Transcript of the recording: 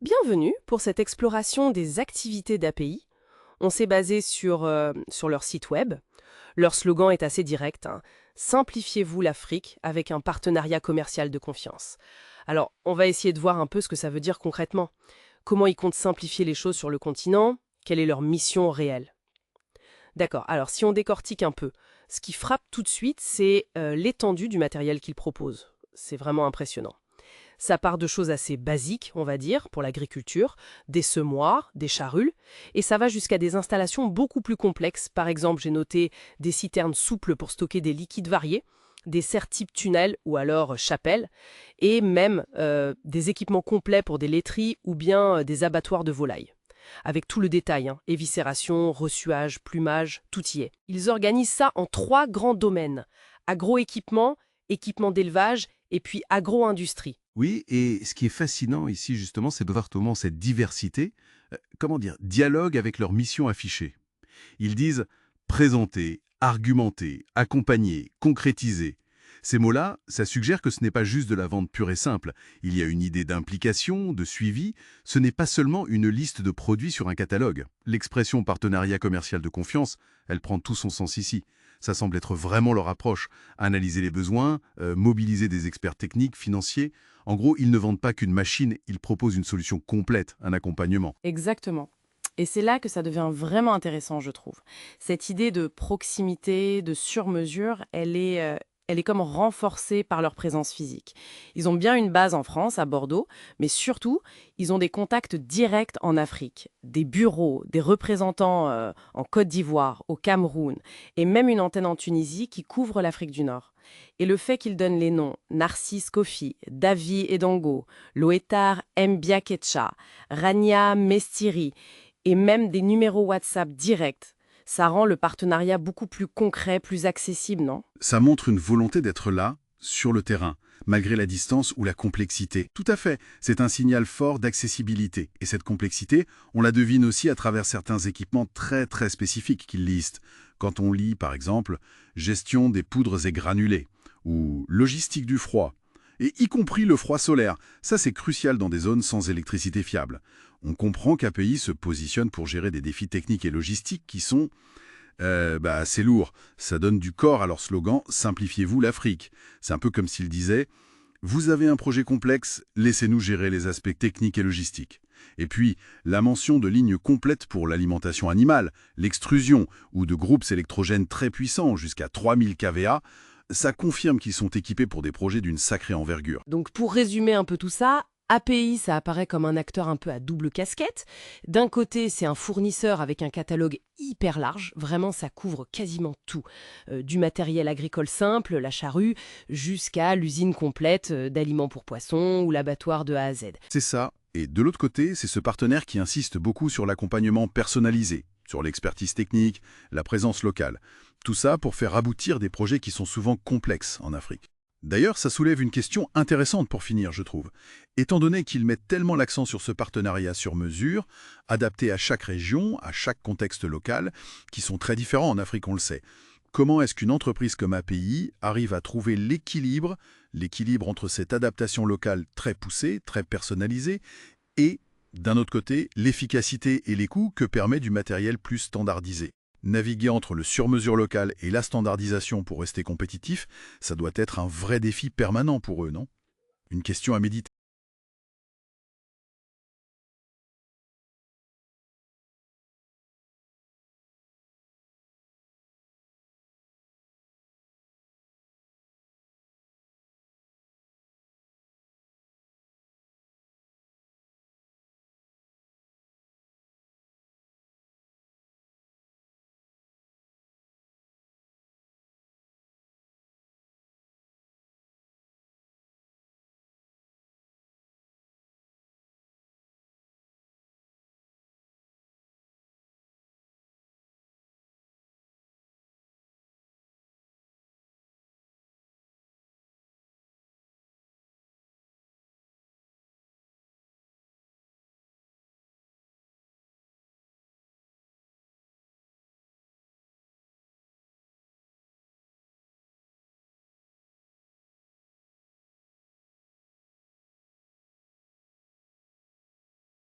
Bienvenue pour cette exploration des activités d'API. On s'est basé sur leur site web. Leur slogan est assez direct, hein. Simplifiez-vous l'Afrique avec un partenariat commercial de confiance. Alors, on va essayer de voir un peu ce que ça veut dire concrètement. Comment ils comptent simplifier les choses sur le continent? Quelle est leur mission réelle? D'accord, alors si on décortique un peu, ce qui frappe tout de suite, c'est l'étendue du matériel qu'ils proposent. C'est vraiment impressionnant. Ça part de choses assez basiques, on va dire, pour l'agriculture, des semoirs, des charrules, et ça va jusqu'à des installations beaucoup plus complexes. Par exemple, j'ai noté des citernes souples pour stocker des liquides variés, des serres type tunnels ou alors chapelles, et même des équipements complets pour des laiteries ou bien des abattoirs de volailles. Avec tout le détail, hein, éviscération, ressuage, plumage, tout y est. Ils organisent ça en trois grands domaines: agroéquipement, équipement d'élevage et puis agro-industrie. Oui, et ce qui est fascinant ici, justement, c'est de voir comment cette diversité, dialogue avec leur mission affichée. Ils disent présenter, argumenter, accompagner, concrétiser. Ces mots-là, ça suggère que ce n'est pas juste de la vente pure et simple. Il y a une idée d'implication, de suivi. Ce n'est pas seulement une liste de produits sur un catalogue. L'expression partenariat commercial de confiance, elle prend tout son sens ici. Ça semble être vraiment leur approche. Analyser les besoins, mobiliser des experts techniques, financiers. En gros, ils ne vendent pas qu'une machine, ils proposent une solution complète, un accompagnement. Exactement. Et c'est là que ça devient vraiment intéressant, je trouve. Cette idée de proximité, de sur-mesure, elle est comme renforcée par leur présence physique. Ils ont bien une base en France, à Bordeaux, mais surtout, ils ont des contacts directs en Afrique, des bureaux, des représentants en Côte d'Ivoire, au Cameroun, et même une antenne en Tunisie qui couvre l'Afrique du Nord. Et le fait qu'ils donnent les noms Narcisse Kofi, Davi Edango, Loetar Mbiakecha, Rania Mestiri, et même des numéros WhatsApp directs, ça rend le partenariat beaucoup plus concret, plus accessible, non? Ça montre une volonté d'être là, sur le terrain, malgré la distance ou la complexité. Tout à fait, c'est un signal fort d'accessibilité. Et cette complexité, on la devine aussi à travers certains équipements très spécifiques qu'ils listent. Quand on lit, par exemple, gestion des poudres et granulés, ou logistique du froid, et y compris le froid solaire. Ça, c'est crucial dans des zones sans électricité fiable. On comprend qu'API se positionne pour gérer des défis techniques et logistiques qui sont assez lourds. Ça donne du corps à leur slogan « Simplifiez-vous l'Afrique ». C'est un peu comme s'ils disaient « Vous avez un projet complexe, laissez-nous gérer les aspects techniques et logistiques ». Et puis, la mention de lignes complètes pour l'alimentation animale, l'extrusion ou de groupes électrogènes très puissants, jusqu'à 3000 kVA, ça confirme qu'ils sont équipés pour des projets d'une sacrée envergure. Donc pour résumer un peu tout ça, API, ça apparaît comme un acteur un peu à double casquette. D'un côté, c'est un fournisseur avec un catalogue hyper large, vraiment ça couvre quasiment tout, du matériel agricole simple, la charrue, jusqu'à l'usine complète d'aliments pour poissons ou l'abattoir de A à Z. C'est ça. Et de l'autre côté, c'est ce partenaire qui insiste beaucoup sur l'accompagnement personnalisé, sur l'expertise technique, la présence locale. Tout ça pour faire aboutir des projets qui sont souvent complexes en Afrique. D'ailleurs, ça soulève une question intéressante pour finir, je trouve. Étant donné qu'ils mettent tellement l'accent sur ce partenariat sur mesure, adapté à chaque région, à chaque contexte local, qui sont très différents en Afrique, on le sait, comment est-ce qu'une entreprise comme API arrive à trouver l'équilibre entre cette adaptation locale très poussée, très personnalisée, et, d'un autre côté, l'efficacité et les coûts que permet du matériel plus standardisé? Naviguer entre le sur-mesure local et la standardisation pour rester compétitif, ça doit être un vrai défi permanent pour eux, non? Une question à méditer.